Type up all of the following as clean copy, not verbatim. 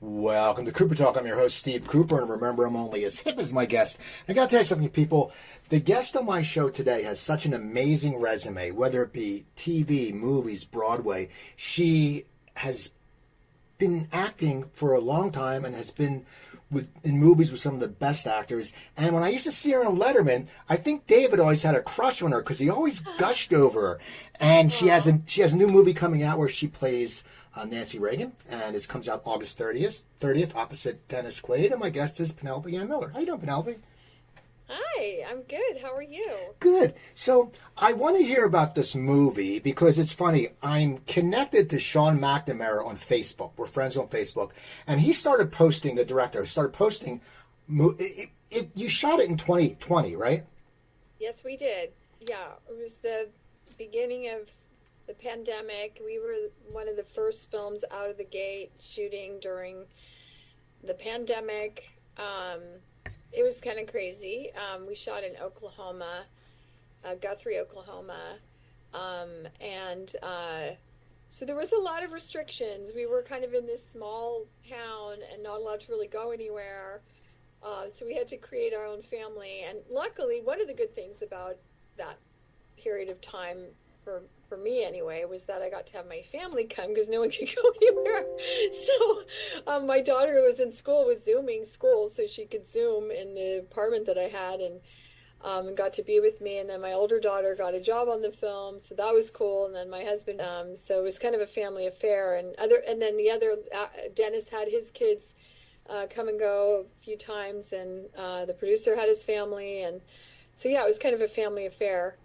Welcome to Cooper Talk. I'm your host, Steve Cooper, and remember, I'm only as hip as my guest. I got to tell you something, people. The guest on my show today has such an amazing resume, whether it be TV, movies, Broadway. She has been acting for a long time and has been in movies with some of the best actors. And when I used to see her on Letterman, I think David always had a crush on her because he always gushed over her. And she has a new movie coming out where she plays Nancy Reagan, and it comes out August 30th, opposite Dennis Quaid, and my guest is Penelope Ann Miller. How you doing, Penelope? Hi, I'm good. How are you? Good. So I want to hear about this movie because it's funny. I'm connected to Sean McNamara on Facebook. We're friends on Facebook, and he started posting. The director started posting. You shot it in 2020, right? Yes, we did. Yeah, it was the beginning of the pandemic. We were one of the first films out of the gate shooting during the pandemic. It was kind of crazy. We shot in Oklahoma, Guthrie, Oklahoma. So there was a lot of restrictions. We were kind of in this small town and not allowed to really go anywhere. So we had to create our own family. And luckily, one of the good things about that period of time for me anyway, was that I got to have my family come because no one could go anywhere. So my daughter who was in school was Zooming school so she could Zoom in the apartment that I had and got to be with me. And then my older daughter got a job on the film, so that was cool. And then my husband, so it was kind of a family affair. And then the other, Dennis had his kids come and go a few times, and the producer had his family. And so, yeah, it was kind of a family affair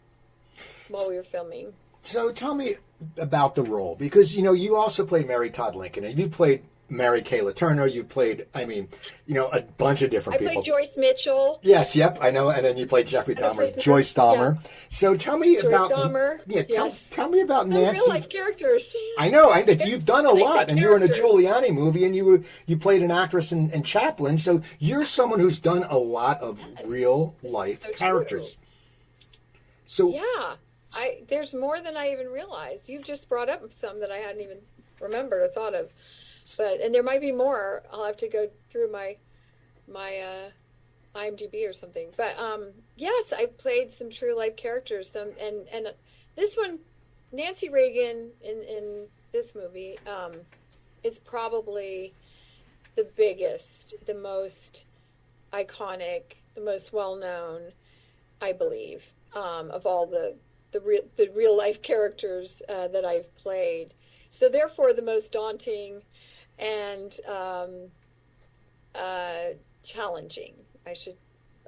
while we were filming. So tell me about the role, because, you know, you also played Mary Todd Lincoln, and you've played Mary Kayla Turner, you've played, a bunch of different people. I played Joyce Mitchell. Yes, yep, I know, and then you played Jeffrey Dahmer, Joyce Dahmer. Yeah. So tell me Joyce about... Dahmer. Yeah, yes. Tell me about Nancy. Real-life characters. I know, you've done a lot, and you were in a Giuliani movie, and you played an actress in Chaplin, so you're someone who's done a lot of real-life characters. True. So yeah. There's more than I even realized. You've just brought up some that I hadn't even remembered or thought of. And there might be more. I'll have to go through my IMDb or something. But yes, I played some true life characters. And this one, Nancy Reagan in this movie is probably the biggest, the most iconic, the most well known, I believe, of all the real life characters that I've played. So therefore the most daunting and challenging, I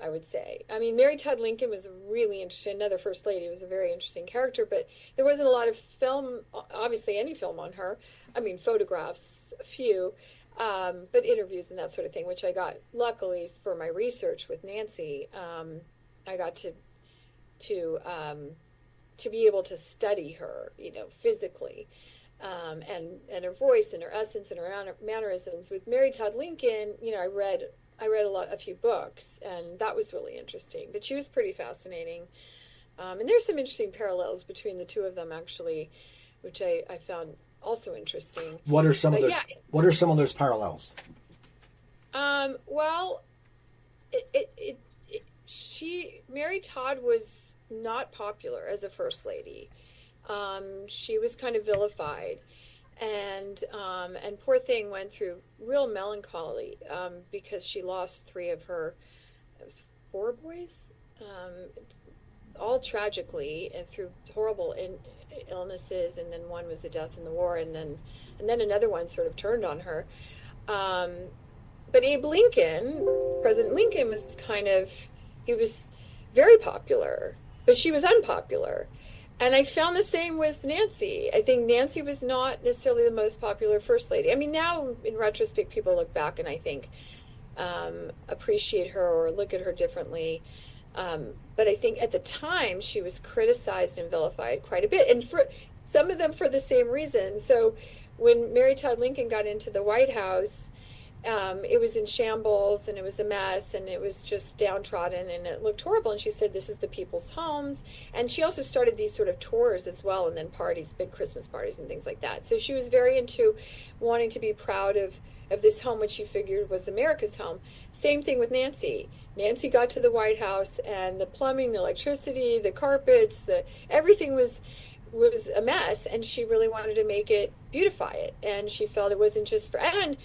would say. I mean, Mary Todd Lincoln was really interesting. Another First Lady was a very interesting character, but there wasn't a lot of film, obviously any film on her. I mean, photographs, a few, but interviews and that sort of thing, which I got, luckily for my research with Nancy, I got to be able to study her, physically, and her voice and her essence and her mannerisms. With Mary Todd Lincoln, I read a few books, and that was really interesting. But she was pretty fascinating, and there's some interesting parallels between the two of them, actually, which I found also interesting. What are some of those? Yeah. What are some of those parallels? Well, Mary Todd was not popular as a First Lady. She was kind of vilified, and poor thing went through real melancholy because she lost 3 of her 4 boys, all tragically and through horrible illnesses, and then one was a death in the war, and then another one sort of turned on her. But Abe Lincoln, President Lincoln, he was very popular, but she was unpopular. And I found the same with Nancy. I think Nancy was not necessarily the most popular First Lady. I mean, now in retrospect, people look back and I think appreciate her or look at her differently. But I think at the time she was criticized and vilified quite a bit, and for some of them for the same reason. So when Mary Todd Lincoln got into the White House, It was in shambles, and it was a mess, and it was just downtrodden, and it looked horrible. And she said, this is the people's homes. And she also started these sort of tours as well, and then parties, big Christmas parties and things like that. So she was very into wanting to be proud of this home, which she figured was America's home. Same thing with Nancy. Nancy got to the White House, and the plumbing, the electricity, the carpets, everything was a mess, and she really wanted to make it, beautify it. And she felt it wasn't just for, and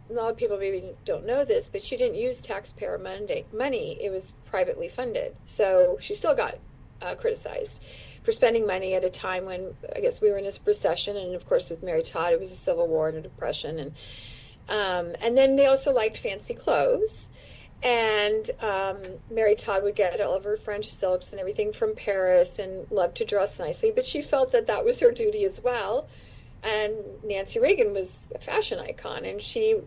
a lot of people maybe don't know this, but she didn't use taxpayer money. It was privately funded. So she still got criticized for spending money at a time when, I guess, we were in a recession. And of course, with Mary Todd, it was a civil war and a depression. And then they also liked fancy clothes. And Mary Todd would get all of her French silks and everything from Paris and loved to dress nicely. But she felt that that was her duty as well. And Nancy Reagan was a fashion icon, and she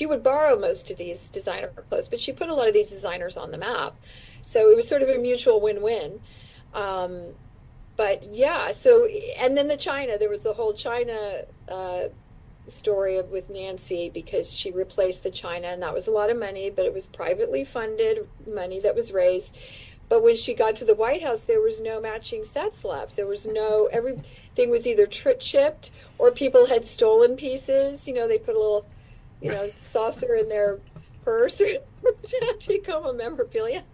would borrow most of these designer clothes, but she put a lot of these designers on the map. So it was sort of a mutual win-win. But yeah, so, and then there was the whole China story with Nancy, because she replaced the China, and that was a lot of money, but it was privately funded money that was raised. But when she got to the White House, there was no matching sets left. There was everything was either chipped, or people had stolen pieces. They put a little, saucer in their purse to take home a memorabilia.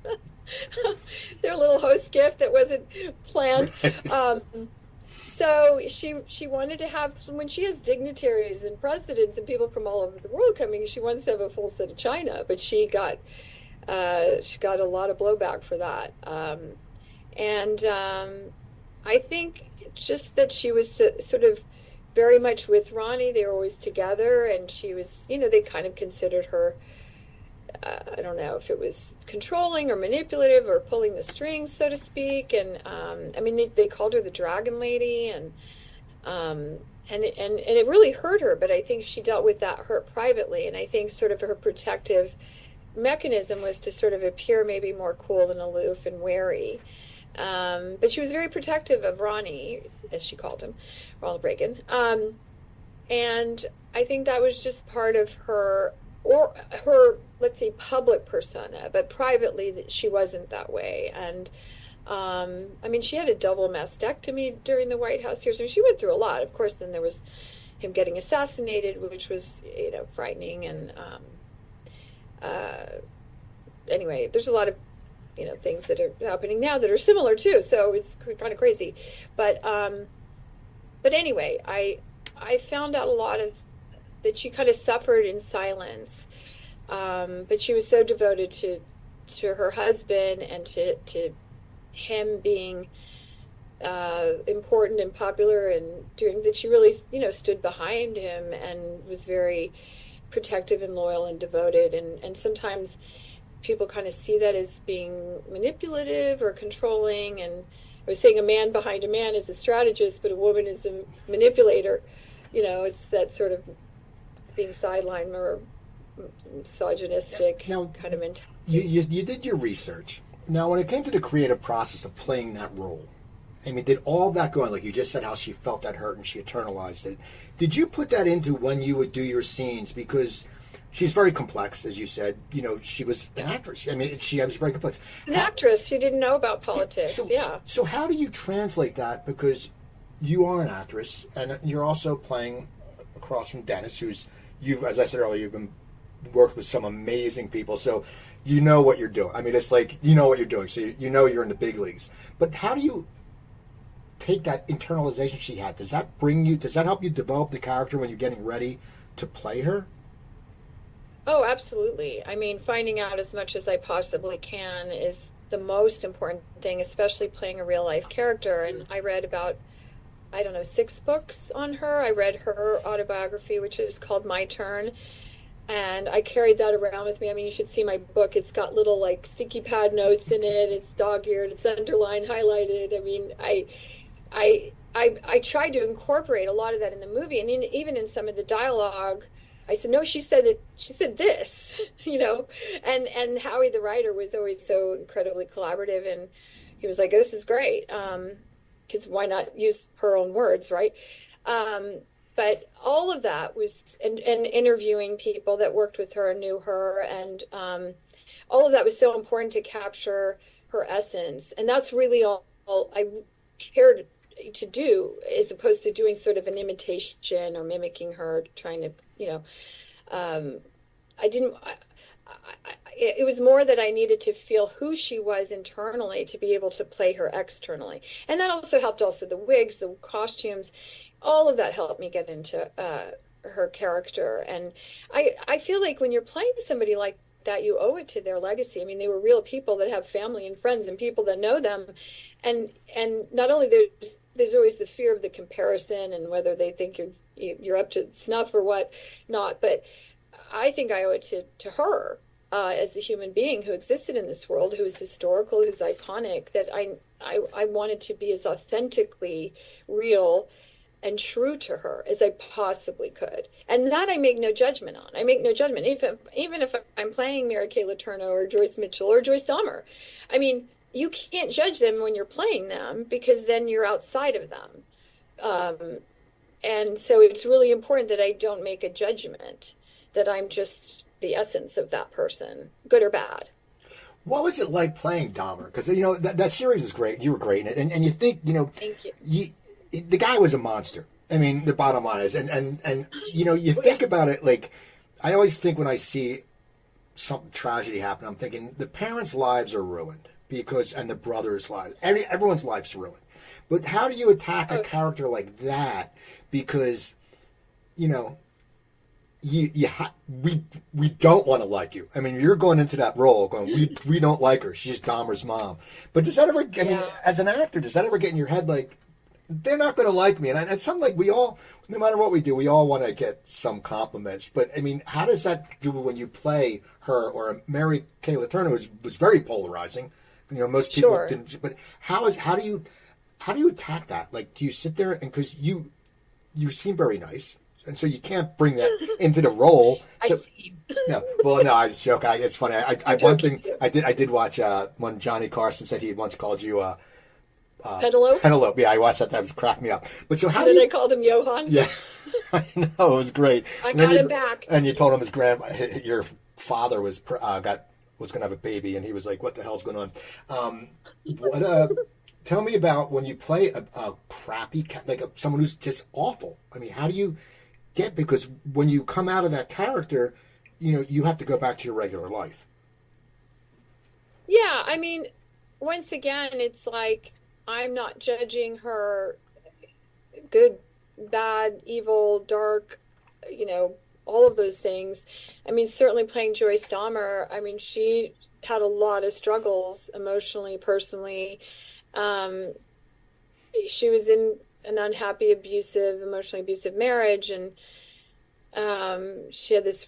Their little host gift that wasn't planned. So she wanted to have, when she has dignitaries and presidents and people from all over the world coming, she wants to have a full set of china, but she got a lot of blowback for that. I think just that she was sort of very much with Ronnie. They were always together, and she was, they kind of considered her, I don't know if it was controlling or manipulative or pulling the strings, so to speak. And they called her the Dragon Lady, and it really hurt her. But I think she dealt with that hurt privately, and I think sort of her protective mechanism was to sort of appear maybe more cool and aloof and wary. But she was very protective of Ronnie, as she called him, Ronald Reagan. And I think that was just part of her, or her, let's say, public persona, but privately she wasn't that way. And she had a double mastectomy during the White House years. She went through a lot. Of course, then there was him getting assassinated, which was, frightening. And anyway, there's a lot of things that are happening now that are similar too. So it's kind of crazy. But anyway, I found out a lot of that she kind of suffered in silence. But she was so devoted to her husband and to him being important and popular, and doing that, she really, stood behind him and was very protective and loyal and devoted. And sometimes people kind of see that as being manipulative or controlling. And I was saying a man behind a man is a strategist, but a woman is a manipulator. It's that sort of being sidelined or misogynistic kind of mentality. You did your research. Now, when it came to the creative process of playing that role, did all that go on? Like you just said, how she felt that hurt and she internalized it. Did you put that into when you would do your scenes? Because she's very complex, as you said. She was an actress. She was very complex. An actress. She didn't know about politics. So how do you translate that? Because you are an actress, and you're also playing across from Dennis, as I said earlier, you've been worked with some amazing people. So you know what you're doing. It's like, you know what you're doing. So you're in the big leagues. But how do you take that internalization she had? Does that help you develop the character when you're getting ready to play her? Oh, absolutely. Finding out as much as I possibly can is the most important thing, especially playing a real life character. And I read about, 6 books on her. I read her autobiography, which is called My Turn. And I carried that around with me. You should see my book. It's got little sticky pad notes in it. It's dog-eared. It's underlined, highlighted. I tried to incorporate a lot of that in the movie, and even in some of the dialogue, I said, no, she said this, and Howie, the writer, was always so incredibly collaborative, and he was like, this is great. Because why not use her own words, right? but all of that was, and interviewing people that worked with her and knew her, and all of that was so important to capture her essence. And that's really all I cared to do, as opposed to doing sort of an imitation or mimicking her, trying to, I didn't. It was more that I needed to feel who she was internally to be able to play her externally, and that also helped. Also, the wigs, the costumes, all of that helped me get into her character. And I feel like when you're playing somebody like that, you owe it to their legacy. I mean, they were real people that have family and friends and people that know them, and not only there's always the fear of the comparison and whether they think you're up to snuff or what not, but I think I owe it to her as a human being who existed in this world, who is historical, who's iconic, that I wanted to be as authentically real and true to her as I possibly could. And that I make no judgment on. I make no judgment. Even if I'm playing Mary Kay Letourneau or Joyce Mitchell or Joyce Dahmer, I mean, you can't judge them when you're playing them, because then you're outside of them. And so it's really important that I don't make a judgment, that I'm just the essence of that person, good or bad. What was it like playing Dahmer? Because, that series was great. You were great in it. And you think, Thank you. The guy was a monster. I mean, the bottom line is, and you think about it, like, I always think when I see some tragedy happen, I'm thinking the parents' lives are ruined and the brothers' lives, everyone's life's ruined. But how do you attack a character like that? Because, we don't want to like you. I mean, you're going into that role going, we don't like her. She's Dahmer's mom. But does that ever, mean, as an actor, does that ever get in your head, like, they're not going to like me? And something like we all, no matter what we do, we all want to get some compliments. But, I mean, how does that do when you play her, or Mary Kay Letourneau was very polarizing. Most people can, but how do you attack that? Like, do you sit there and, because you seem very nice, and so you can't bring that into the role. So, no, I just joke. It's funny. I one thing I did watch when Johnny Carson said he had once called you Penelope. Penelope. Yeah, I watched that. That was cracked me up. But so how? And then I called him Johan. Yeah, I know, it was great. I got him back. And you told him your father was going to have a baby, and he was like, "What the hell's going on?" Tell me about when you play a crappy, like someone who's just awful. I mean, how do you because when you come out of that character, you have to go back to your regular life. Yeah, I mean, once again, it's like, I'm not judging her good, bad, evil, dark, all of those things. I mean, certainly playing Joyce Dahmer, I mean, she had a lot of struggles emotionally, personally. She was in an unhappy, emotionally abusive marriage, and she had this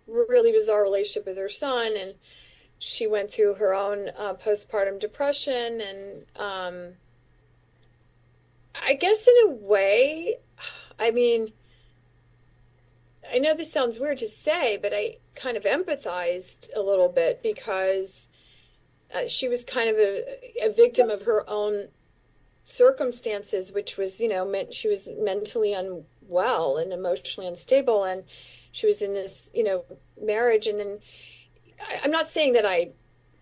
really bizarre relationship with her son, and she went through her own postpartum depression, and I guess in a way, I mean, I know this sounds weird to say, but I kind of empathized a little bit, because she was kind of a victim of her own circumstances, which was, she was mentally unwell and emotionally unstable, and she was in this, marriage. And then I'm not saying that I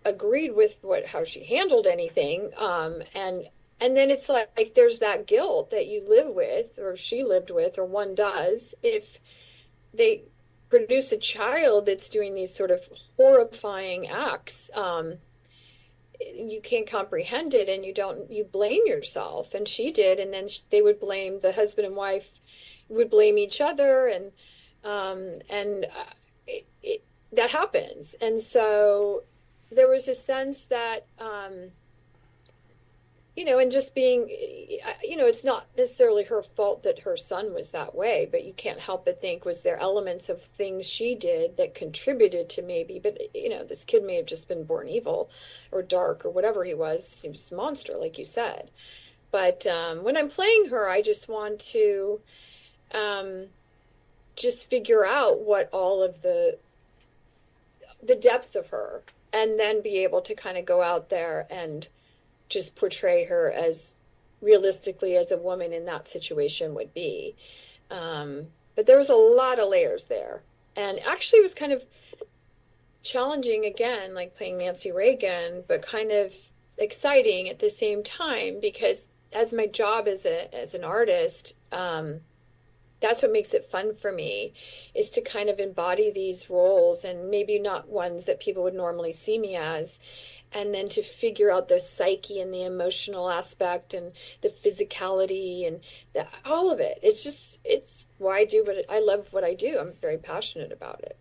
agreed with how she handled anything. And then it's like there's that guilt that you live with, or she lived with, or one does, if they produce a child that's doing these sort of horrifying acts. You can't comprehend it, and you blame yourself. And she did, and then they would blame, the husband and wife would blame each other, and that happens. And so there was a sense that, and just being, it's not necessarily her fault that her son was that way, but you can't help but think, was there elements of things she did that contributed to maybe, but, this kid may have just been born evil or dark or whatever he was a monster, like you said. But when I'm playing her, I just want to just figure out what all of the depth of her, and then be able to kind of go out there and just portray her as realistically as a woman in that situation would be. But there was a lot of layers there. And actually it was kind of challenging again, like playing Nancy Reagan, but kind of exciting at the same time, because as my job as an artist, that's what makes it fun for me, is to kind of embody these roles, and maybe not ones that people would normally see me as, and then to figure out the psyche and the emotional aspect and the physicality and all of it. It's why I do what I love what I do. I'm very passionate about it.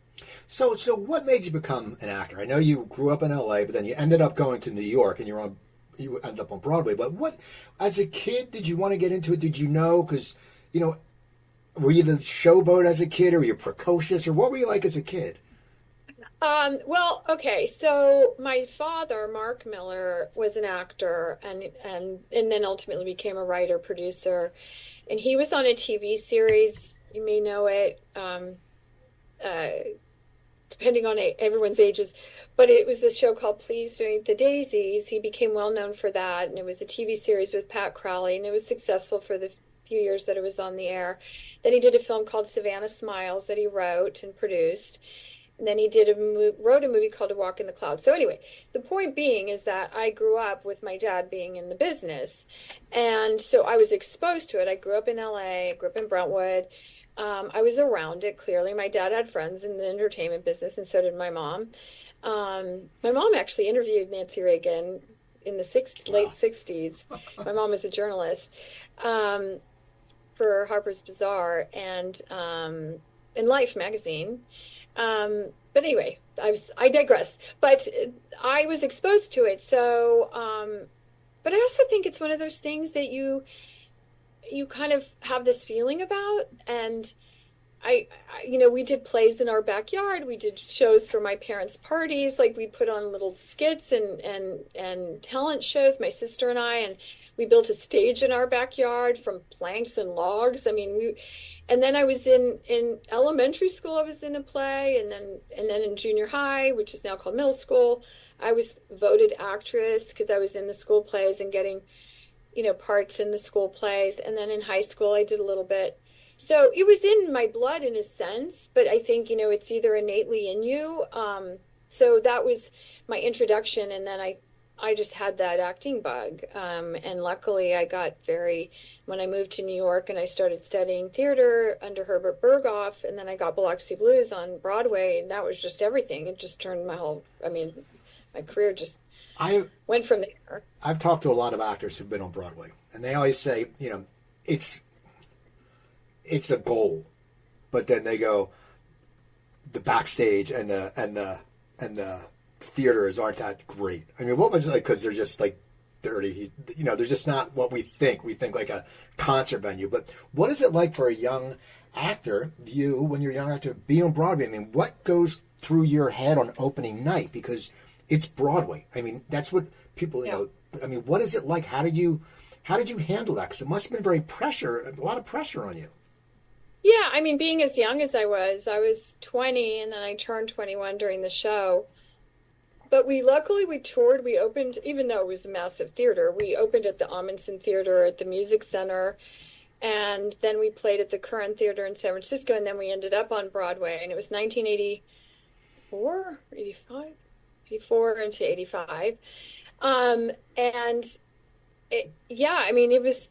So what made you become an actor? I know you grew up in LA, but then you ended up going to New York, and you ended up on Broadway. But what, as a kid, did you want to get into it? Did you know? Because, were you the showboat as a kid, or were you precocious, or what were you like as a kid? Well, okay. So my father, Mark Miller, was an actor, and then ultimately became a writer, producer, and he was on a TV series. You may know it. Depending on everyone's ages, but it was this show called Please Don't Eat the Daisies. He became well known for that, and it was a TV series with Pat Crowley, and it was successful for the few years that it was on the air. Then he did a film called Savannah Smiles that he wrote and produced, and then he wrote a movie called A Walk in the Clouds. So anyway, the point being is that I grew up with my dad being in the business, and so I was exposed to it. I grew up in LA, I grew up in Brentwood. I was around it, clearly. My dad had friends in the entertainment business, and so did my mom. My mom actually interviewed Nancy Reagan in the late 60s. My mom was a journalist for Harper's Bazaar and in Life magazine. But anyway, I digress. But I was exposed to it. So, but I also think it's one of those things that you kind of have this feeling about. And I we did plays in our backyard. We did shows for my parents' parties. Like we put on little skits and talent shows, my sister and I, and we built a stage in our backyard from planks and logs. I mean, and then I was in elementary school, I was in a play, and then in junior high, which is now called middle school, I was voted actress because I was in the school plays and getting parts in the school plays. And then in high school, I did a little bit. So it was in my blood in a sense, but I think, it's either innately in you. So that was my introduction. And then I just had that acting bug. And luckily I got when I moved to New York and I started studying theater under Herbert Berghoff, and then I got Biloxi Blues on Broadway, and that was just everything. It just turned my career just went from there. I've talked to a lot of actors who've been on Broadway, and they always say, it's a goal, but then they go, the backstage and the theaters aren't that great. I mean, what was it like? Because they're just like dirty. They're just not what we think. We think like a concert venue. But what is it like for a young actor, when you're a young actor, be on Broadway? I mean, what goes through your head on opening night? Because it's Broadway. I mean, that's what people know. I mean, what is it like? How did you handle that? Because it must have been a lot of pressure on you. Yeah, I mean, being as young as I was 20, and then I turned 21 during the show. But luckily we toured. We opened, even though it was a massive theater, we opened at the Amundsen Theater at the Music Center, and then we played at the Curran Theater in San Francisco, and then we ended up on Broadway, and it was 1984, 85, 84 into 85. And it was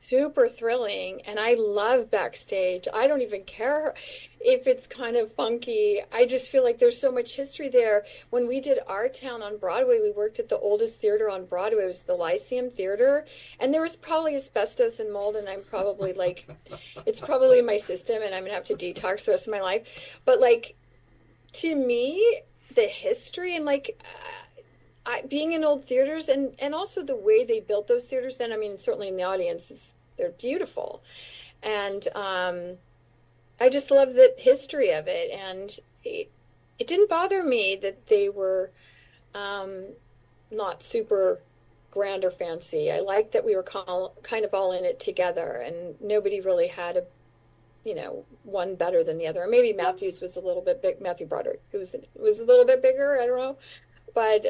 super thrilling, and I love backstage. I don't even care if it's kind of funky. I just feel like there's so much history there. When we did Our Town on Broadway, we worked at the oldest theater on Broadway. It was the Lyceum Theater, and there was probably asbestos and mold, and I'm probably it's probably in my system, and I'm gonna have to detox the rest of my life. But to me, the history and being in old theaters and also the way they built those theaters then, I mean, certainly in the audience, they're beautiful. And I just love the history of it. And it didn't bother me that they were not super grand or fancy. I liked that we were kind of all in it together, and nobody really had one better than the other. Or maybe Matthews was a little bit big. Matthew Broderick. It was a little bit bigger. I don't know. But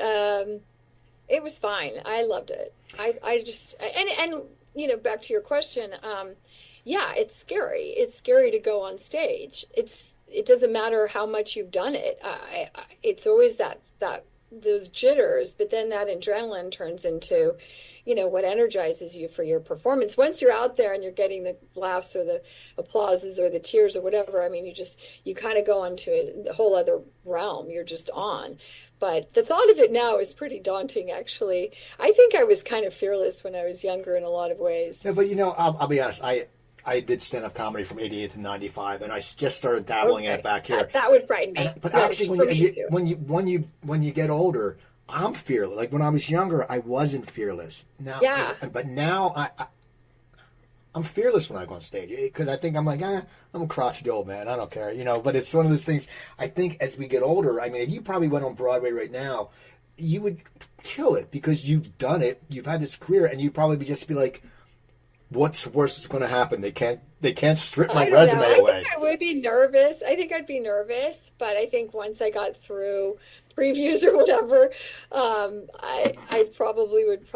it was fine. I loved it. I just, and back to your question, yeah, it's scary. It's scary to go on stage. It doesn't matter how much you've done it. It's always that those jitters, but then that adrenaline turns into, what energizes you for your performance. Once you're out there and you're getting the laughs or the applauses or the tears or whatever, I mean, you kind of go into a whole other realm. You're just on. But the thought of it now is pretty daunting, actually. I think I was kind of fearless when I was younger in a lot of ways. Yeah, but I'll be honest. I did stand-up comedy from '88 to '95, and I just started dabbling in it back here. That would frighten me. But actually, when you get older, I'm fearless. Like when I was younger, I wasn't fearless. Now, but now I'm fearless when I go on stage because I think I'm like, I'm a crotchety old man. I don't care, But it's one of those things. I think as we get older, I mean, if you probably went on Broadway right now, you would kill it because you've done it. You've had this career, and you'd probably just be like, what's worse is going to happen? They can't strip my resume away. I think I would be nervous. I think I'd be nervous, but I think once I got through previews or whatever, I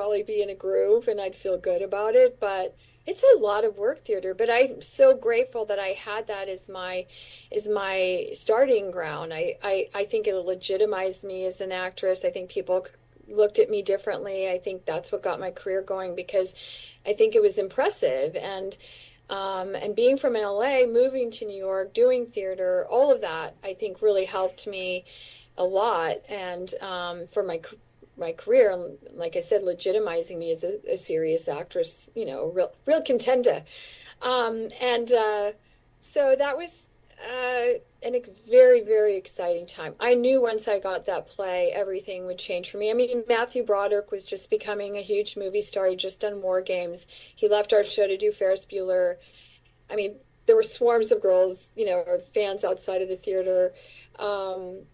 would be in a groove and I'd feel good about it. But it's a lot of work, theater. But I'm so grateful that I had that as my starting ground. I think it legitimized me as an actress. I think people looked at me differently. I think that's what got my career going because I think it was impressive. And being from LA, moving to New York, doing theater, all of that, I think really helped me a lot. And for my career, like I said, legitimizing me as a serious actress, real contender. So that was a very, very exciting time. I knew once I got that play, everything would change for me. I mean, Matthew Broderick was just becoming a huge movie star. He'd just done War Games. He left our show to do Ferris Bueller. I mean, there were swarms of girls, or fans outside of the theater. And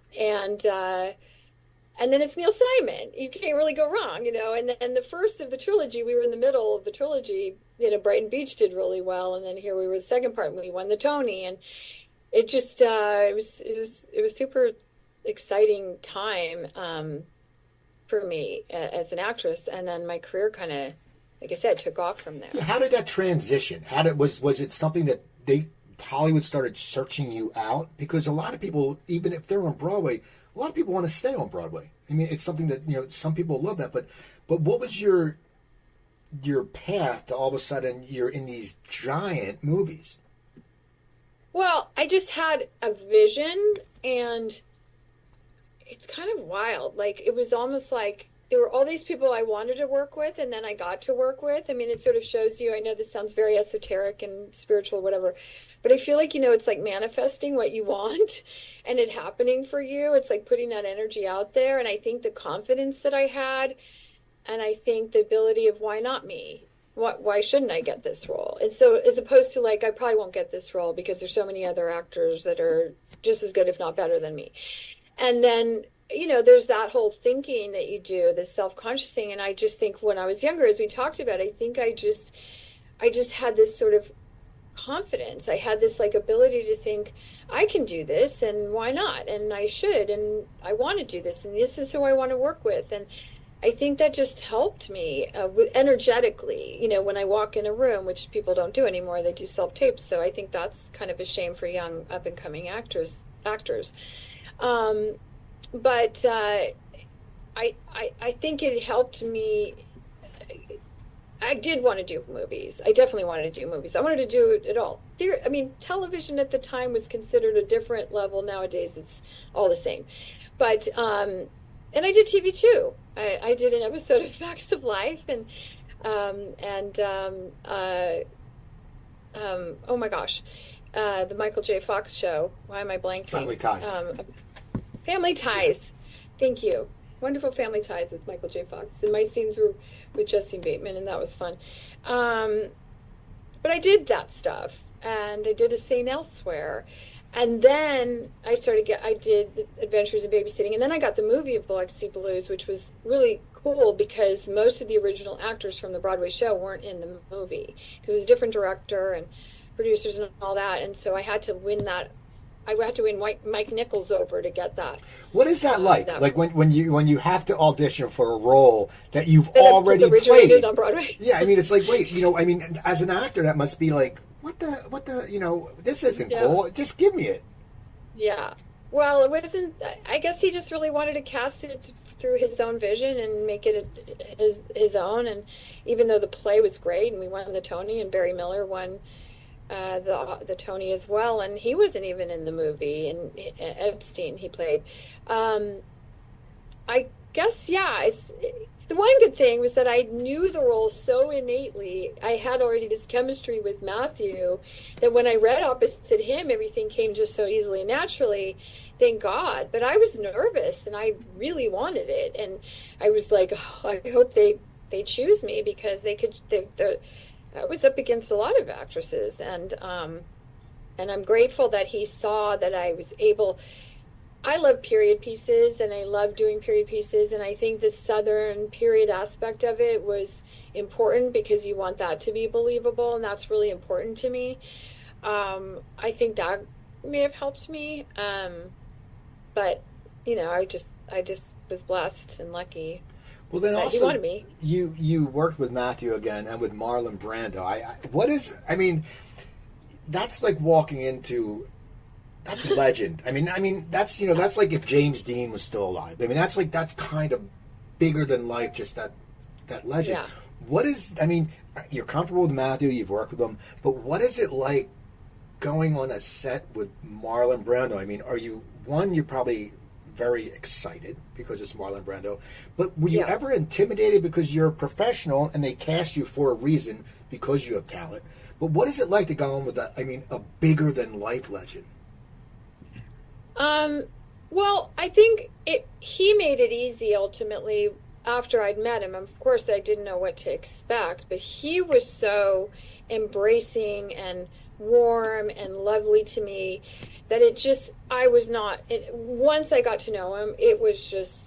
then it's Neil Simon. You can't really go wrong, And the first of the trilogy, we were in the middle of the trilogy. Brighton Beach did really well, and then here we were the second part, and we won the Tony, and it just it was super exciting time for me as an actress, and then my career kind of, like I said, took off from there. How did that transition? Was it something that Hollywood started searching you out? Because a lot of people, even if they're on Broadway, a lot of people want to stay on Broadway. I mean, it's something that some people love that. But what was your path to all of a sudden you're in these giant movies? Well, I just had a vision, and it's kind of wild. Like, it was almost like there were all these people I wanted to work with, and then I got to work with. I mean, it sort of shows you, I know this sounds very esoteric and spiritual, whatever, but I feel like, it's like manifesting what you want and it happening for you. It's like putting that energy out there. And I think the confidence that I had, and I think the ability of why not me? Why shouldn't I get this role? And so as opposed to like, I probably won't get this role because there's so many other actors that are just as good, if not better than me. And then, there's that whole thinking that you do, this self-conscious thing. And I just think when I was younger, as we talked about, I think I just had this sort of confidence. I had this like ability to think, I can do this, and why not? And I should, and I want to do this, and this is who I want to work with. And I think that just helped me energetically, when I walk in a room, which people don't do anymore, they do self-tapes. So I think that's kind of a shame for young up-and-coming actors. But I think it helped me. I did want to do movies. I definitely wanted to do movies. I wanted to do it all. Television at the time was considered a different level. Nowadays, it's all the same. But and I did TV too. I did an episode of Facts of Life, and oh my gosh, the Michael J. Fox show. Why am I blanking? Family Ties. Family Ties. Thank you. Wonderful Family Ties with Michael J. Fox. And my scenes were with Justine Bateman, and that was fun. But I did that stuff, and I did A Saint Elsewhere. And then I did Adventures in Babysitting, and then I got the movie of Biloxi Blues, which was really cool because most of the original actors from the Broadway show weren't in the movie. It was a different director and producers and all that, and so I had to win that. I had to win Mike Nichols over to get that. What is that like? Like when you have to audition for a role that you've already played on Broadway. Yeah, I mean, it's like, wait, as an actor, that must be like, this isn't Yeah. cool. Just give me it. Yeah. Well, it wasn't. I guess he just really wanted to cast it through his own vision and make it his own. And even though the play was great and we won the Tony, and Barry Miller won the Tony as well, and he wasn't even in the movie. And Epstein he played. I guess the one good thing was that I knew the role so innately. I had already this chemistry with Matthew that when I read opposite him, everything came just so easily and naturally. Thank God. But I was nervous and I really wanted it. And I was like, oh, I hope they choose me, because I was up against a lot of actresses. And I'm grateful that he saw that I was able. I love period pieces and I love doing period pieces. And I think the Southern period aspect of it was important because you want that to be believable. And that's really important to me. I think that may have helped me. But I just was blessed and lucky. Well, then that also he wanted me. You worked with Matthew again and with Marlon Brando. That's like walking into. That's legend. I mean, that's like if James Dean was still alive. I mean, that's kind of bigger than life. Just that legend. Yeah. You're comfortable with Matthew. You've worked with him, but what is it like going on a set with Marlon Brando? I mean, you're probably very excited because it's Marlon Brando, but were you ever intimidated because you're a professional and they cast you for a reason because you have talent? But what is it like to go on with a bigger than life legend? Well, I think he made it easy ultimately after I'd met him. Of course, I didn't know what to expect, but he was so embracing and warm and lovely to me that once I got to know him, it was just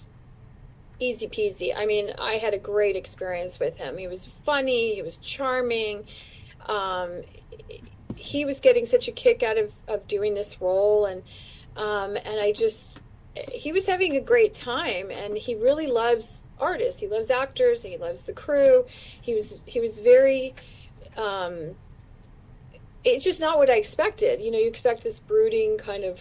easy peasy. I mean, I had a great experience with him. He was funny, he was charming. He was getting such a kick out of doing this role, and he was having a great time, and he really loves artists. He loves actors, and he loves the crew. He was very, it's just not what I expected. You expect this brooding kind of,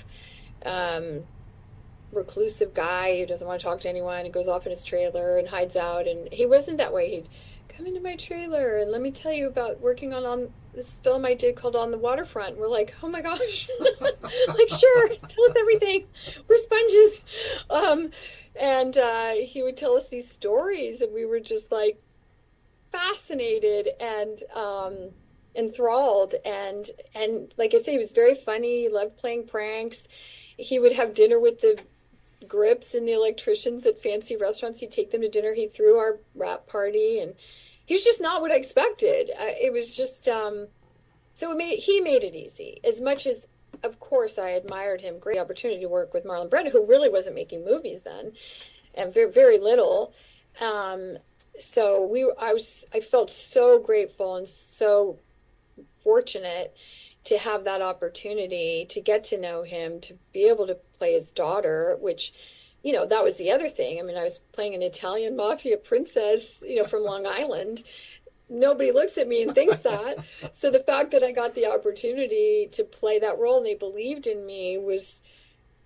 reclusive guy who doesn't want to talk to anyone and goes off in his trailer and hides out. And he wasn't that way. He'd come into my trailer and let me tell you about working on this film I did called On the Waterfront. We're like, oh my gosh, like, sure, tell us everything. We're sponges. And he would tell us these stories, and we were just like fascinated and enthralled. And like I say, he was very funny. He loved playing pranks. He would have dinner with the grips and the electricians at fancy restaurants. He'd take them to dinner. He threw our wrap party, and he was just not what I expected. It was just so he made it easy. As much as, of course, I admired him. Great opportunity to work with Marlon Brando, who really wasn't making movies then, and very, very little. So I felt so grateful and so fortunate to have that opportunity to get to know him, to be able to play his daughter, which, that was the other thing. I mean, I was playing an Italian mafia princess, from Long Island. Nobody looks at me and thinks that. So the fact that I got the opportunity to play that role and they believed in me was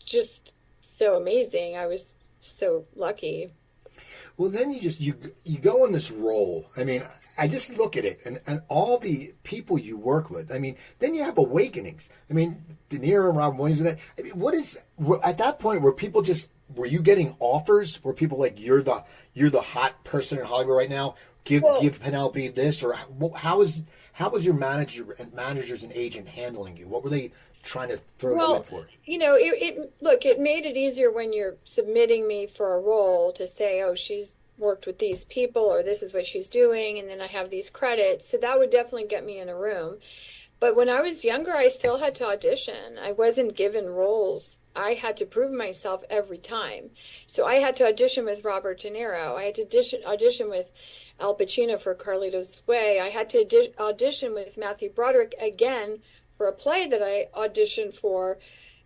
just so amazing. I was so lucky. Well, then you go in this role. I mean, I just look at it and all the people you work with. I mean, then you have awakenings. I mean, DeNiro and Robin Williams. I mean, at that point, were you getting offers? Were people like, you're the hot person in Hollywood right now? Give Penelope this, or how was your managers and agent handling you? What were they trying to throw you in for? It made it easier when you're submitting me for a role to say, oh, she's worked with these people, or this is what she's doing, and then I have these credits. So that would definitely get me in a room. But when I was younger, I still had to audition. I wasn't given roles. I had to prove myself every time. So I had to audition with Robert De Niro. I had to audition with Al Pacino for Carlito's Way. I had to audition with Matthew Broderick again for a play that I auditioned for,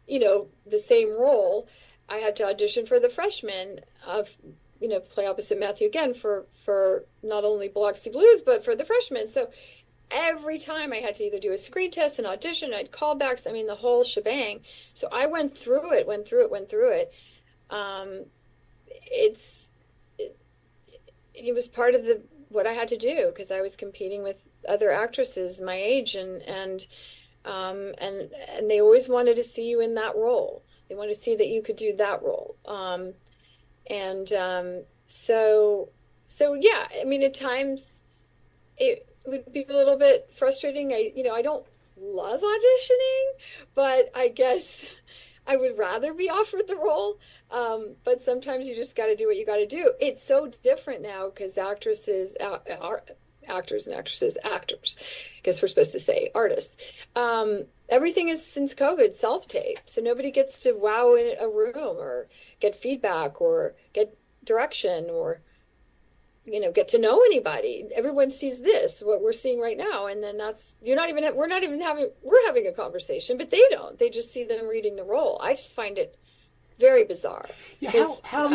the same role. I had to audition for The Freshman, play opposite Matthew again for not only Biloxi Blues, but for The Freshman. So every time I had to either do a screen test, an audition, I'd callbacks, I mean, the whole shebang. So I went through it, went through it, went through it. Um, it's, it, it was part of what I had to do because I was competing with other actresses my age and they always wanted to see you in that role. They wanted to see that you could do that role. And so yeah, I mean, at times it would be a little bit frustrating. I don't love auditioning, but I guess I would rather be offered the role. But sometimes you just got to do what you got to do. It's so different now because actresses are actors and actresses, actors. I guess we're supposed to say artists. Everything is since COVID self-tape, so nobody gets to wow in a room or get feedback or get direction or get to know anybody. Everyone sees what we're seeing right now, and then we're having a conversation, but they don't. They just see them reading the role. I just find it very bizarre. Yeah, how have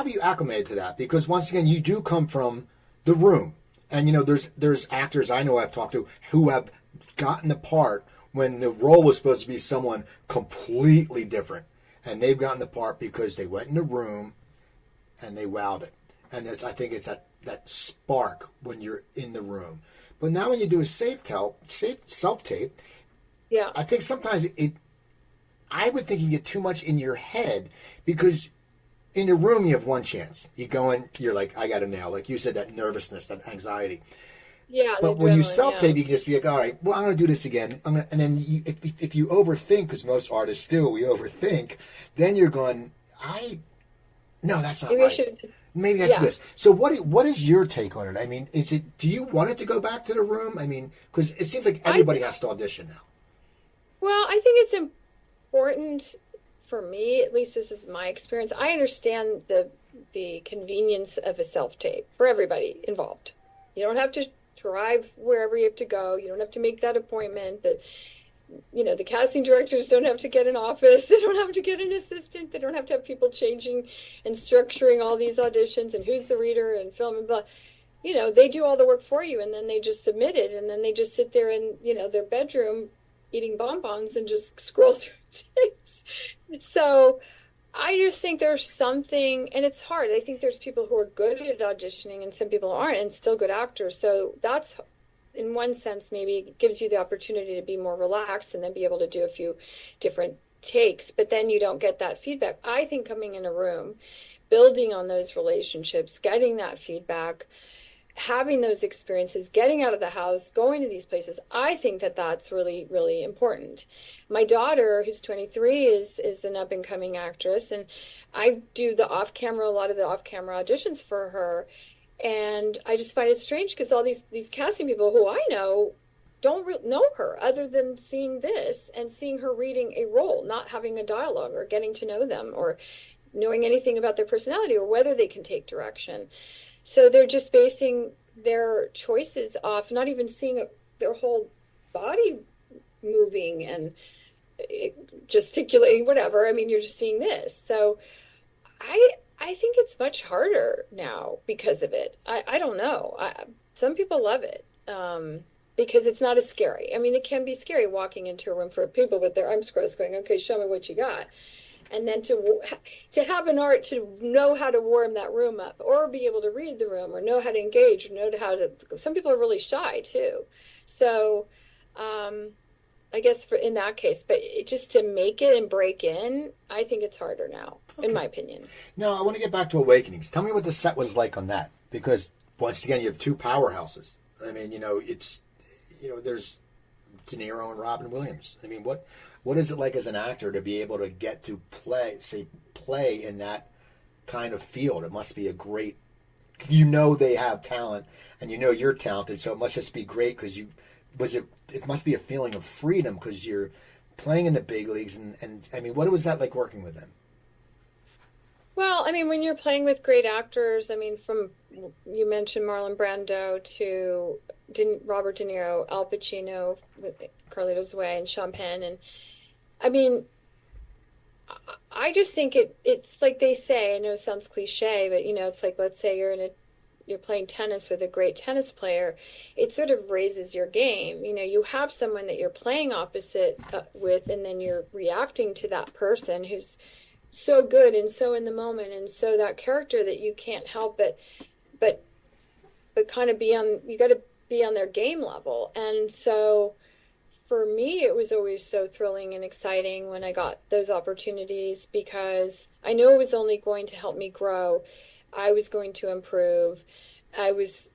you acclimated to that? Because once again, you do come from the room, and there's actors I know I've talked to who have gotten the part when the role was supposed to be someone completely different, and they've gotten the part because they went in the room and they wowed it. And I think it's that spark when you're in the room. But now when you do a safe self-tape, yeah, I think sometimes I would think you get too much in your head because in the room you have one chance. You go in, you're like, I got to nail. Like you said, that nervousness, that anxiety. Yeah. But when you self-tape, you can just be like, all right, well, I'm going to do this again. And then if you overthink, because most artists do, we overthink, then you're going, no, that's not right. Maybe I should do this. So what is your take on it? I mean, do you want it to go back to the room? I mean, because it seems like everybody has to audition now. Well, I think it's important for me, at least this is my experience. I understand the convenience of a self-tape for everybody involved. You don't have to drive wherever you have to go. You don't have to make that appointment. The casting directors don't have to get an office. They don't have to get an assistant. They don't have to have people changing and structuring all these auditions and who's the reader and film and blah. They do all the work for you, and then they just submit it, and then they just sit there in, their bedroom eating bonbons and just scroll through tapes. So I just think there's something, and it's hard. I think there's people who are good at auditioning and some people aren't, and still good actors. So that's, in one sense, maybe it gives you the opportunity to be more relaxed and then be able to do a few different takes, but then you don't get that feedback. I think coming in a room, building on those relationships, getting that feedback, having those experiences, getting out of the house, going to these places, I think that that's really, really important. My daughter, who's 23, is an up-and-coming actress, and I do a lot of the off-camera auditions for her. And I just find it strange because all these casting people who I know don't know her other than seeing this and seeing her reading a role, not having a dialogue or getting to know them or knowing anything about their personality or whether they can take direction. So they're just basing their choices off not even seeing their whole body moving and gesticulating, whatever. I mean, you're just seeing this. So I think it's much harder now because of it. I don't know. Some people love it because it's not as scary. I mean, it can be scary walking into a room for people with their arms crossed going, okay, show me what you got. And then to have an art to know how to warm that room up or be able to read the room or know how to engage or know how to, some people are really shy too. So I guess in that case, but just to make it and break in, I think it's harder now, in my opinion. Now, I want to get back to Awakenings. Tell me what the set was like on that, because once again, you have two powerhouses. I mean, there's DeNiro and Robin Williams. I mean, what is it like as an actor to be able to get to play in that kind of field? It must be a great, they have talent and you're talented, so it must just be great because it must be a feeling of freedom because you're playing in the big leagues. And I mean, what was that like working with them? Well, I mean, when you're playing with great actors, I mean, you mentioned Marlon Brando to Robert De Niro, Al Pacino with Carlito's Way and Sean Penn. And I mean, I just think it's like they say, I know it sounds cliche, but it's like, let's say you're in you're playing tennis with a great tennis player, it sort of raises your game. You know, you have someone that you're playing opposite with, and then you're reacting to that person who's so good and so in the moment, and so that character that you can't help but kind of you got to be on their game level. And so for me, it was always so thrilling and exciting when I got those opportunities, because I knew it was only going to help me grow. I was going to improve. I was,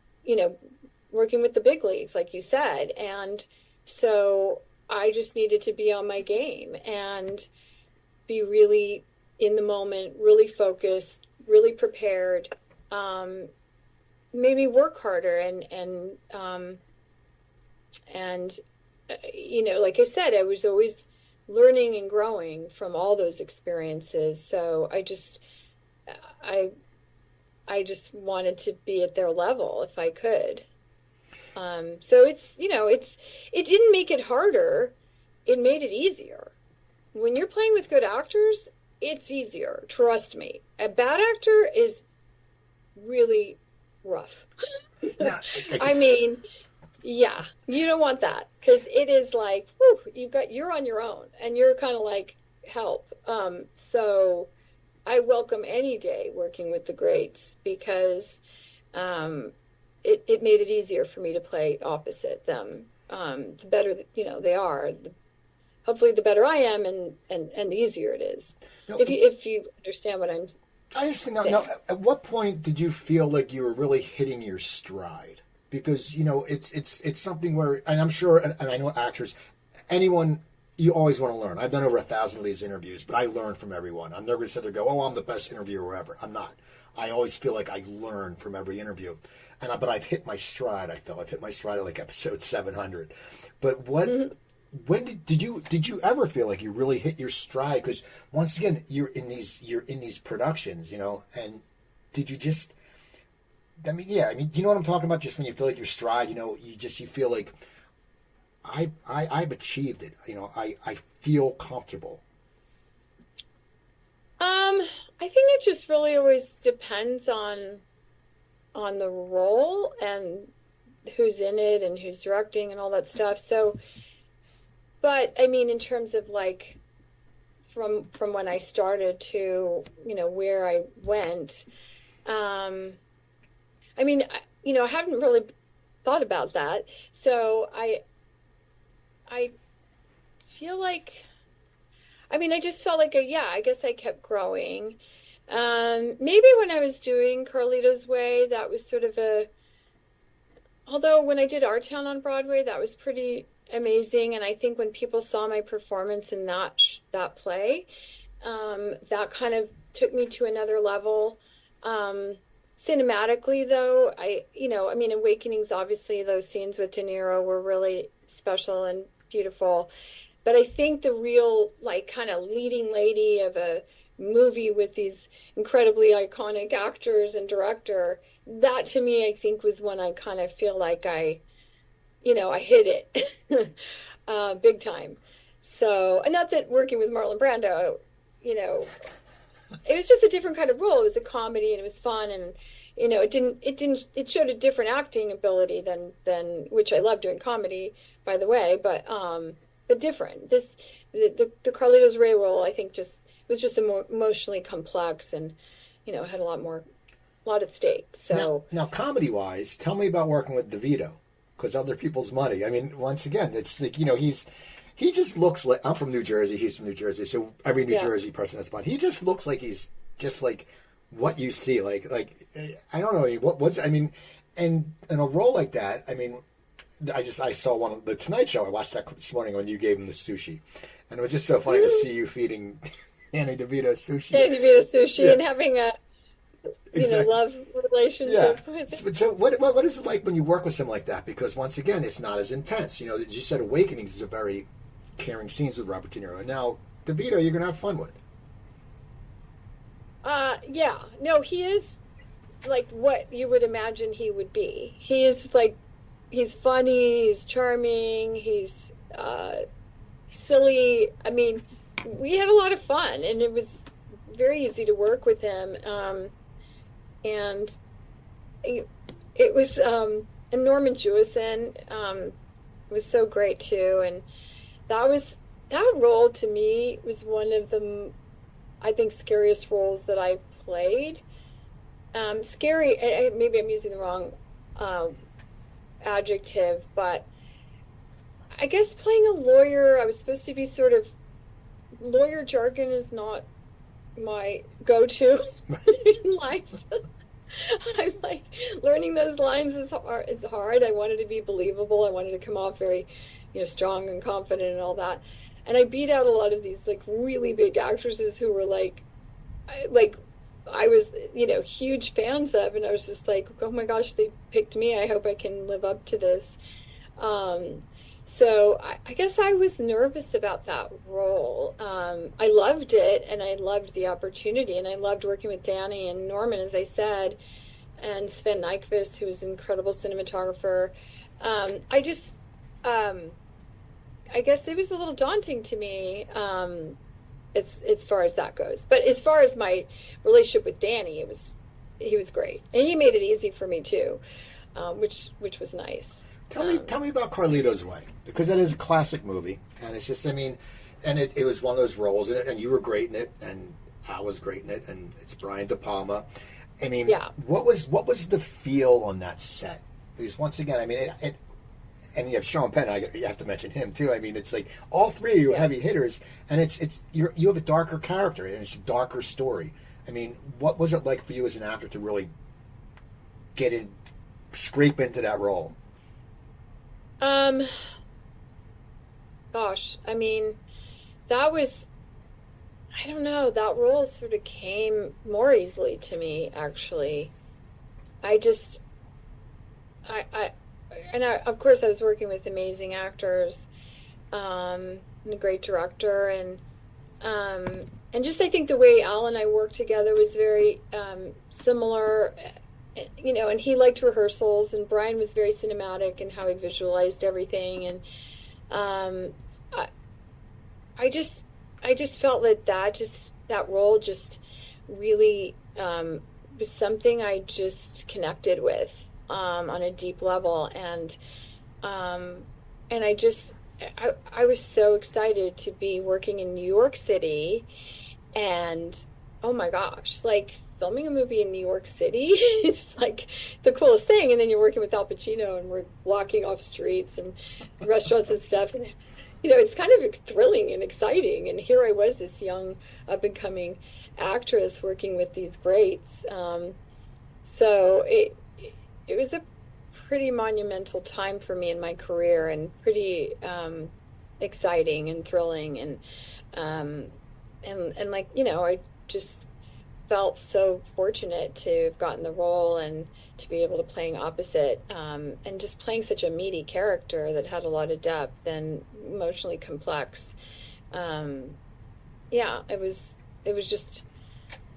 working with the big leagues, like you said. And so I just needed to be on my game and be really in the moment, really focused, really prepared, maybe work harder and like I said, I was always learning and growing from all those experiences. So I just wanted to be at their level if I could. So it didn't make it harder. It made it easier. When you're playing with good actors, it's easier. Trust me. A bad actor is really rough. I mean, yeah, you don't want that, because it is like, whew, you're on your own, and you're kind of like, help. So I welcome any day working with the greats, because it made it easier for me to play opposite them. The better they are, hopefully the better I am, and the easier it is. No, if you understand what I'm saying. I understand. Now, at what point did you feel like you were really hitting your stride? Because it's something where, and I'm sure, and I know actors, anyone, you always want to learn. I've done over 1,000 of these interviews, but I learn from everyone. I'm never going to sit there and go, oh, I'm the best interviewer ever. I'm not. I always feel like I learn from every interview, but I've hit my stride. I've hit my stride at like episode 700. But what? Mm-hmm. When did you ever feel like you really hit your stride? Because once again, you're in these productions, and did you just? I mean, you know what I'm talking about. Just when you feel like your stride, you feel like I've achieved it. I feel comfortable. I think it just really always depends on the role and who's in it and who's directing and all that stuff. So. But I mean, in terms of like from when I started to where I went, I mean, I hadn't really thought about that. So I feel like, I mean, I just felt like I guess I kept growing. Maybe when I was doing Carlito's Way, that was sort of although when I did Our Town on Broadway, that was pretty amazing. And I think when people saw my performance in that play, that kind of took me to another level. Cinematically, though, I mean, Awakenings, obviously those scenes with DeNiro were really special and beautiful. But I think the real, like, kind of leading lady of a movie with these incredibly iconic actors and director, that to me, I think, was when I kind of feel like I hit it big time. So, and not that working with Marlon Brando, it was just a different kind of role. It was a comedy and it was fun, and it showed a different acting ability than which I love doing comedy, by the way, but different. The Carlito's Way role, I think, was just more emotionally complex and had a lot at stake. So now comedy wise, tell me about working with DeVito. Because other people's money. I mean, once again, it's like, he just looks like, I'm from New Jersey, he's from New Jersey, so every New Jersey person that's about, he just looks like he's just like what you see, like I don't know, and in a role like that, I mean, I saw the Tonight Show, I watched that this morning when you gave him the sushi, and it was just so funny to see you feeding Danny DeVito sushi. Danny DeVito sushi, and having a love relationship. Yeah. So what is it like when you work with someone like that? Because once again, it's not as intense. You said Awakenings is a very caring scenes with Robert De Niro. And now DeVito, you're going to have fun with. Yeah. No, he is like what you would imagine he would be. He is like, he's funny, he's charming, he's silly. I mean, we had a lot of fun, and it was very easy to work with him. And it was, and Norman Jewison was so great too. And that role to me was one of the, I think, scariest roles that I played. Scary, maybe I'm using the wrong adjective, but I guess playing a lawyer, I was supposed to be sort of, lawyer jargon is not my go-to in life. I'm like, learning those lines is hard. I wanted to be believable. I wanted to come off very, strong and confident and all that. And I beat out a lot of these like really big actresses who were like I was, huge fans of, and I was just like, oh my gosh, they picked me. I hope I can live up to this. So I guess I was nervous about that role. I loved it, and I loved the opportunity, and I loved working with Danny and Norman, as I said, and Sven Nykvist, who was an incredible cinematographer. I guess it was a little daunting to me, as far as that goes. But as far as my relationship with Danny, he was great, and he made it easy for me too, which was nice. Tell me about Carlito's Way, because that is a classic movie, and it's just, and it was one of those roles in it, and you were great in it, and I was great in it, and it's Brian De Palma. Yeah. What was the feel on that set? Because once again, and you have Sean Penn. You have to mention him too. It's like all three of you are heavy hitters, and you have a darker character, and it's a darker story. What was it like for you as an actor to really scrape into that role? Gosh, that was, I don't know, that role sort of came more easily to me, actually. Of course, I was working with amazing actors, and a great director, and just, I think the way Al and I worked together was very, similar. And he liked rehearsals, and Brian was very cinematic in how he visualized everything, and I just felt that role just really was something I just connected with on a deep level, and I was so excited to be working in New York City, and oh my gosh, like, filming a movie in New York City is like the coolest thing. And then you're working with Al Pacino, and we're blocking off streets and restaurants and stuff. And, it's kind of thrilling and exciting. And here I was, this young up and coming actress working with these greats. So it was a pretty monumental time for me in my career, and pretty exciting and thrilling. And like, I just felt so fortunate to have gotten the role, and to be able to playing opposite, and just playing such a meaty character that had a lot of depth and emotionally complex. It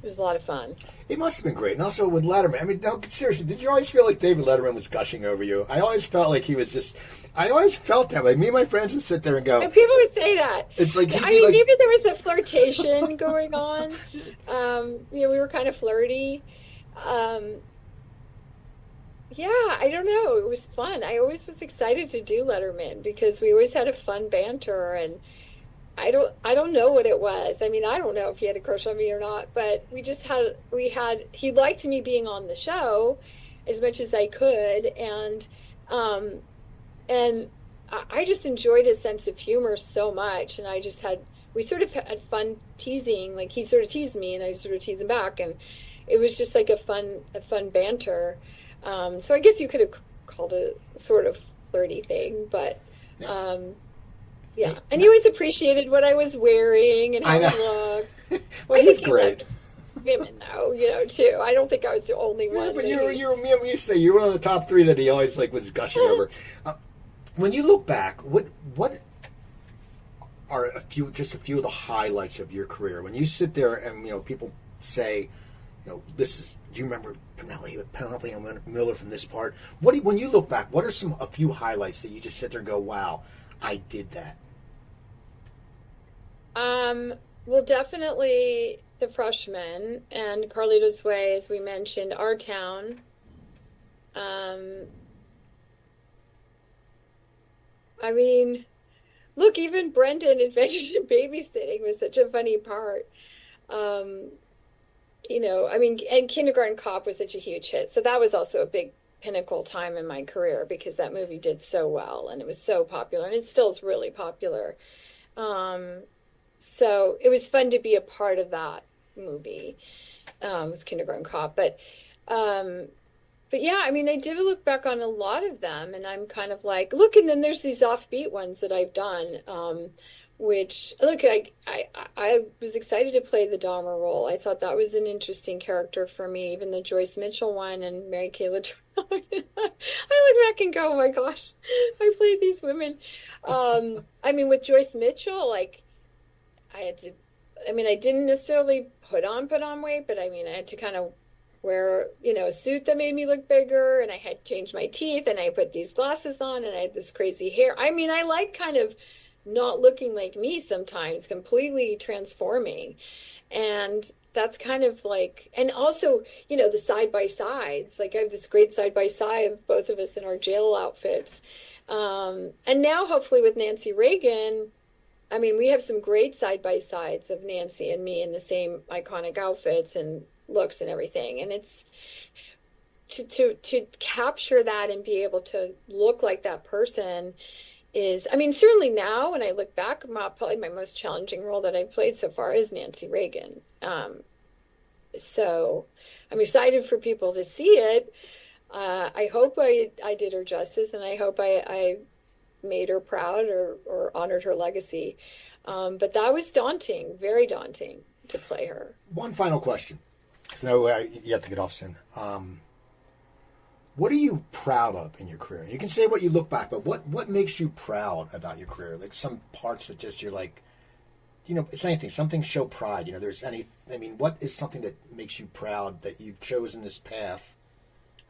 was a lot of fun. It must have been great. And also with Letterman, no, seriously, did you always feel like David Letterman was gushing over you? I always felt like he was just, I always felt that way. Me and my friends would sit there and go. And people would say that. It's like, maybe there was a flirtation going on. We were kind of flirty. Yeah, I don't know. It was fun. I always was excited to do Letterman, because we always had a fun banter, and I don't know what it was. I don't know if he had a crush on me or not, but he liked me being on the show as much as I could, and I just enjoyed his sense of humor so much, and we sort of had fun teasing. Like, he sort of teased me, and I sort of teased him back, and it was just like a fun banter. So I guess you could have called it a sort of flirty thing, but yeah. And he always appreciated what I was wearing and how I looked. Well, he's great. Women, though, too. I don't think I was the only one. Yeah, but you say you're one of the top three that he always was gushing over. When you look back, what are a few of the highlights of your career? When you sit there and people say, this is. Do you remember Penelope and Miller from this part? When you look back, what are a few highlights that you just sit there and go, wow, I did that? Well, definitely The Freshman and Carlito's Way, as we mentioned, Our Town. Um, I mean, look, even Brenda in Adventures in Babysitting was such a funny part. Um, I mean, and Kindergarten Cop was such a huge hit. So that was also a big pinnacle time in my career because that movie did so well and it was so popular and it still is really popular. Um, so it was fun to be a part of that movie with Kindergarten Cop. Um, but yeah, I mean, I did look back on a lot of them, and I'm kind of like, look, and then there's these offbeat ones that I've done, which look, I was excited to play the Dahmer role. I thought that was an interesting character for me, even the Joyce Mitchell one and Mary Kay Letourneau. I look back and go, oh my gosh, I played these women. I mean, with Joyce Mitchell, like I had to. I mean, I didn't necessarily put on weight, but I mean, I had to kind of wear, a suit that made me look bigger, and I had changed my teeth, and I put these glasses on, and I had this crazy hair. I mean, I like kind of not looking like me sometimes, completely transforming. And that's kind of like, and also, the side by sides. Like I have this great side by side of both of us in our jail outfits. And now hopefully with Nancy Reagan, I mean, we have some great side by sides of Nancy and me in the same iconic outfits and looks and everything. And it's to capture that and be able to look like that person is, I mean, certainly now when I look back, probably my most challenging role that I've played so far is Nancy Reagan. So I'm excited for people to see it. I hope I did her justice, and I hope I made her proud or honored her legacy. But that was daunting, very daunting to play her. One final question, because I know you have to get off soon. What are you proud of in your career? You can say what you look back, but what makes you proud about your career? Like some parts that just you're like, it's anything. Some things show pride. What is something that makes you proud that you've chosen this path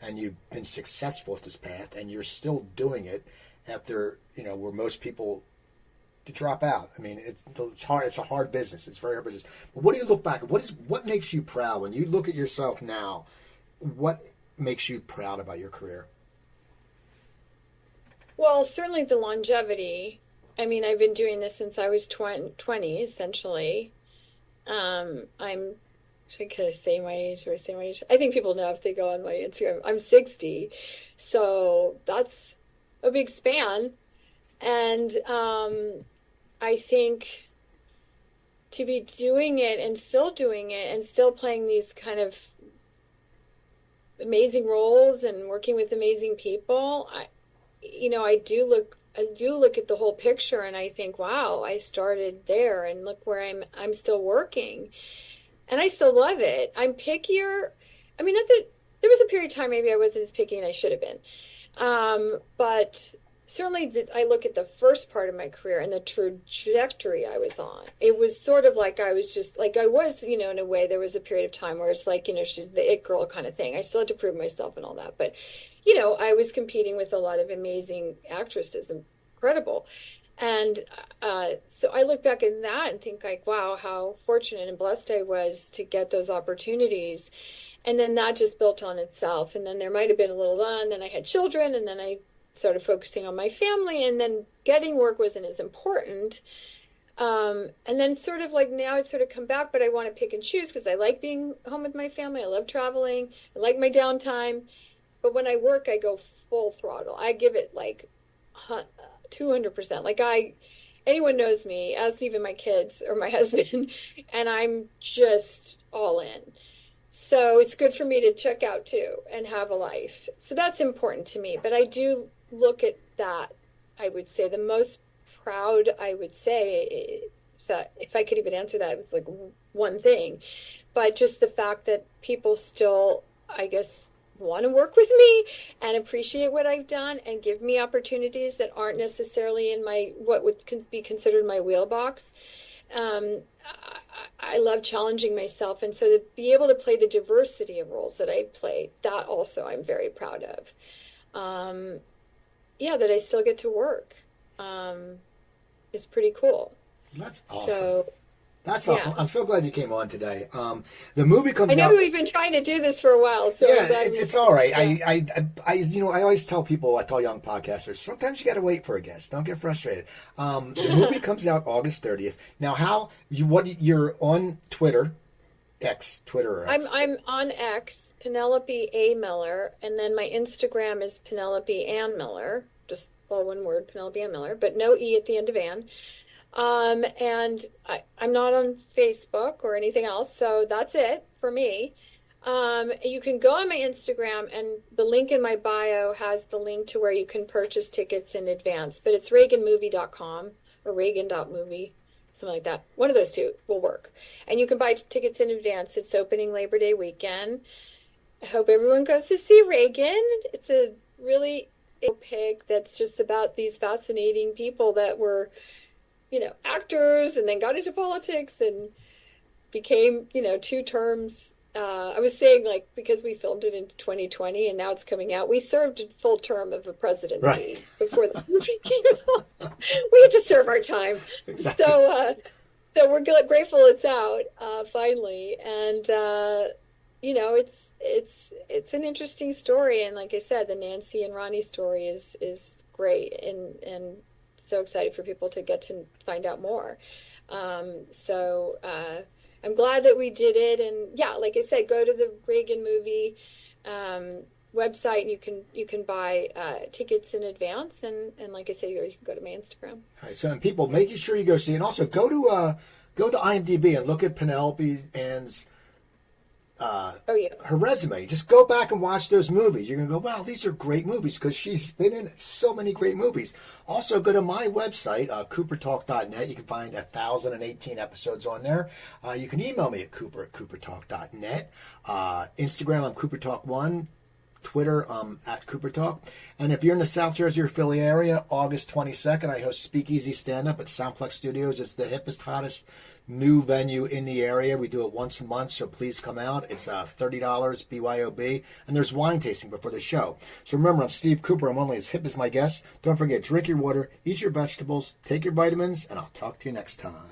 and you've been successful at this path and you're still doing it after, where most people drop out. I mean, it's hard. It's a hard business. It's a very hard business. But what do you look back at? What makes you proud when you look at yourself now? What makes you proud about your career? Well, certainly the longevity. I mean, I've been doing this since I was 20 essentially. Could I say my age or say my age? I think people know if they go on my Instagram. I'm 60. So that's a big span. And I think to be doing it and still playing these kind of amazing roles and working with amazing people, I do look at the whole picture and I think, wow, I started there and look where I'm still working. And I still love it. I'm pickier. I mean, there was a period of time maybe I wasn't as picky and I should have been. But certainly I look at the first part of my career and the trajectory I was on. It was sort of like I was just like I was, in a way. There was a period of time where it's like, she's the it girl kind of thing. I still had to prove myself and all that. But, I was competing with a lot of amazing actresses, incredible. And so I look back at that and think like, wow, how fortunate and blessed I was to get those opportunities. And then that just built on itself. And then there might have been a little and then I had children, and then I started focusing on my family, and then getting work wasn't as important. And then sort of like now it's sort of come back, but I want to pick and choose because I like being home with my family. I love traveling. I like my downtime. But when I work, I go full throttle. I give it like 200%. Like anyone knows me, as even my kids or my husband, and I'm just all in. So it's good for me to check out too and have a life. So that's important to me. But I do look at that. I would say the most proud, I would say, is that if I could even answer that with like one thing, but just the fact that people still, I guess, want to work with me and appreciate what I've done and give me opportunities that aren't necessarily in what would be considered my wheelbox. I love challenging myself, and so to be able to play the diversity of roles that I play, that also I'm very proud of. That I still get to work is pretty cool. That's awesome. So, That's awesome. I'm so glad you came on today. The movie comes out. I know we've been trying to do this for a while. So yeah, it's all right. Yeah. I always tell people, I tell young podcasters, sometimes you got to wait for a guest. Don't get frustrated. The movie comes out August 30th. Now, you're on Twitter, Twitter or X? I'm on X, Penelope A. Miller, and then my Instagram is Penelope Ann Miller, just all one word, Penelope Ann Miller, but no E at the end of Ann. And I'm not on Facebook or anything else, so that's it for me. You can go on my Instagram, and the link in my bio has the link to where you can purchase tickets in advance, but it's reaganmovie.com or reagan.movie, something like that. One of those two will work. And you can buy tickets in advance. It's opening Labor Day weekend. I hope everyone goes to see Reagan. It's a really pic that's just about these fascinating people that were, actors and then got into politics and became, 2 terms. I was saying, because we filmed it in 2020 and now it's coming out, we served a full term of a presidency before the movie came out. We had to serve our time. Exactly. So we're grateful it's out finally. And, it's an interesting story. And like I said, the Nancy and Ronnie story is great and so excited for people to get to find out more. I'm glad that we did it. And yeah, like I said, go to the Reagan movie website and you can buy tickets in advance. And like I said, you can go to my Instagram. All right. So and people, making sure you go see, and also go to IMDb and look at Penelope Ann's her resume. Just go back and watch those movies. You're going to go, wow, these are great movies, because she's been in so many great movies. Also, go to my website, coopertalk.net. You can find 1,018 episodes on there. You can email me at coopertalk.net. Instagram, I'm coopertalk1. Twitter, at coopertalk. And if you're in the South Jersey or Philly area, August 22nd, I host Speakeasy Stand-Up at Soundplex Studios. It's the hippest, hottest new venue in the area. We do it once a month, so please come out. It's $30 BYOB, and there's wine tasting before the show. So remember, I'm Steve Cooper. I'm only as hip as my guests. Don't forget, drink your water, eat your vegetables, take your vitamins, and I'll talk to you next time.